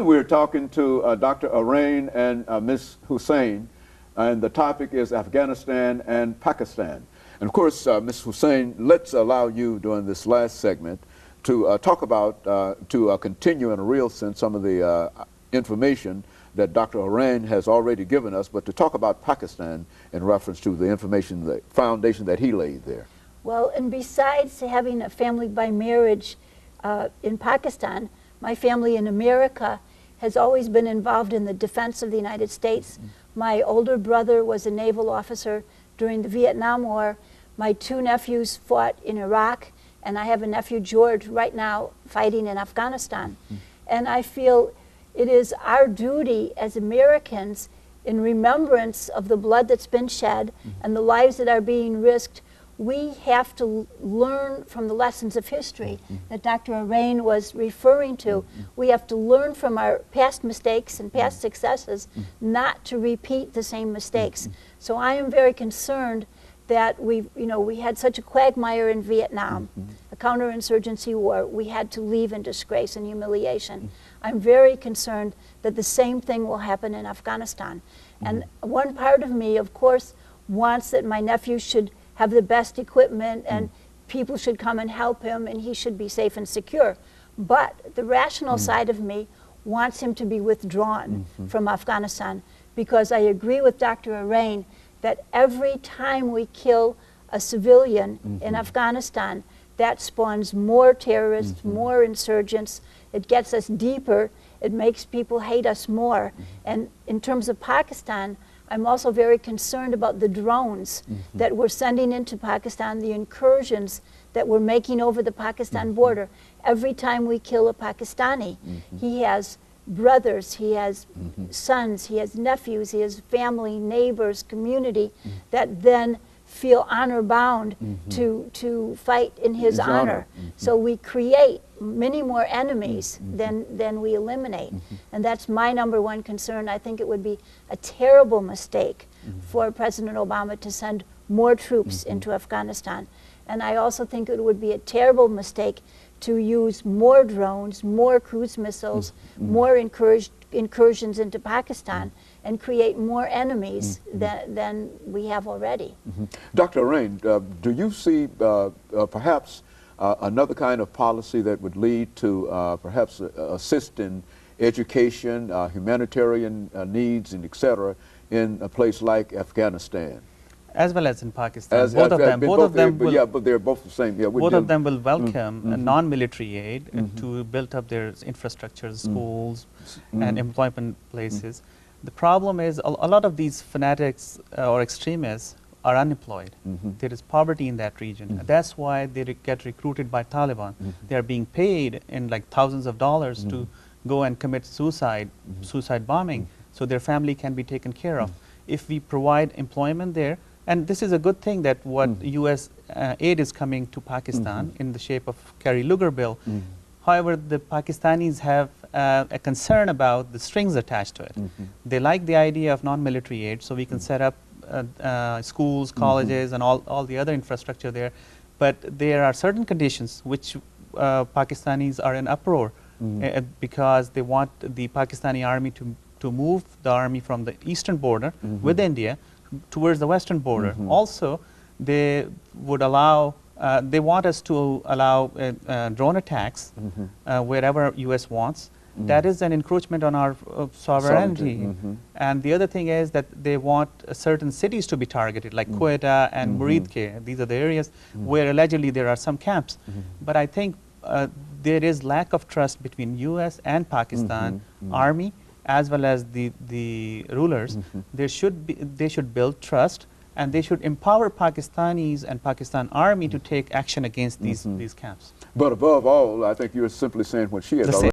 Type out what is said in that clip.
We're talking to Dr. AArain and Ms. Hussain, and the topic is Afghanistan and Pakistan. And of course, Ms. Hussain, let's allow you during this last segment to talk about, to continue in a real sense some of the information that Dr. AArain has already given us, but to talk about Pakistan in reference to the information, the foundation that he laid there. Well, and besides having a family by marriage in Pakistan, my family in America has always been involved in the defense of the United States. My older brother was a naval officer during the Vietnam War. My two nephews fought in Iraq, and I have a nephew, George, right now fighting in Afghanistan. And I feel it is our duty as Americans, in remembrance of the blood that's been shed and the lives that are being risked, we have to learn from the lessons of history that Dr. AArain was referring to. We have to learn from our past mistakes and past successes, not to repeat the same mistakes. So I am very concerned that we had such a quagmire in Vietnam, a counterinsurgency war. We had to leave in disgrace and humiliation. I'm very concerned that the same thing will happen in Afghanistan. And one part of me, of course, wants that my nephew should have the best equipment and people should come and help him and he should be safe and secure. But the rational side of me wants him to be withdrawn from Afghanistan, because I agree with Dr. AArain that every time we kill a civilian in Afghanistan, that spawns more terrorists, more insurgents. It gets us deeper. It makes people hate us more. And in terms of Pakistan, I'm also very concerned about the drones that we're sending into Pakistan, the incursions that we're making over the Pakistan border. Every time we kill a Pakistani, he has brothers, he has sons, he has nephews, he has family, neighbors, community that then feel honor bound to fight in his honor. So we create many more enemies than we eliminate. And that's my #1 concern. I think it would be a terrible mistake for President Obama to send more troops into Afghanistan. And I also think it would be a terrible mistake to use more drones, more cruise missiles, more incursions into Pakistan, and create more enemies than we have already. Dr. AArain, do you see perhaps another kind of policy that would lead to perhaps assist in education, humanitarian needs, and etc., in a place like Afghanistan? As well as in Pakistan, both of them will. Yeah, but they're both the same. Yeah, both of them will welcome non-military aid to build up their infrastructures, schools, and employment places. The problem is a lot of these fanatics or extremists are unemployed. There is poverty in that region. That's why they get recruited by Taliban. They are being paid in like thousands of dollars to go and commit suicide bombing, so their family can be taken care of. If we provide employment there, and this is a good thing that what U.S. Aid is coming to Pakistan in the shape of Kerry Lugar bill. However, the Pakistanis have a concern about the strings attached to it. They like the idea of non-military aid, so we can set up schools, colleges, and all the other infrastructure there. But there are certain conditions which Pakistanis are in uproar because they want the Pakistani army to move the army from the eastern border with India towards the western border. Also, they would allow, they want us to allow drone attacks wherever U.S. wants. That is an encroachment on our sovereignty. And the other thing is that they want certain cities to be targeted, like Quetta and Muridke. These are the areas where allegedly there are some camps. But I think there is lack of trust between U.S. and Pakistan army, as well as the rulers. They should build trust, and they should empower Pakistanis and Pakistan army to take action against these camps. But above all, I think you're simply saying what she has already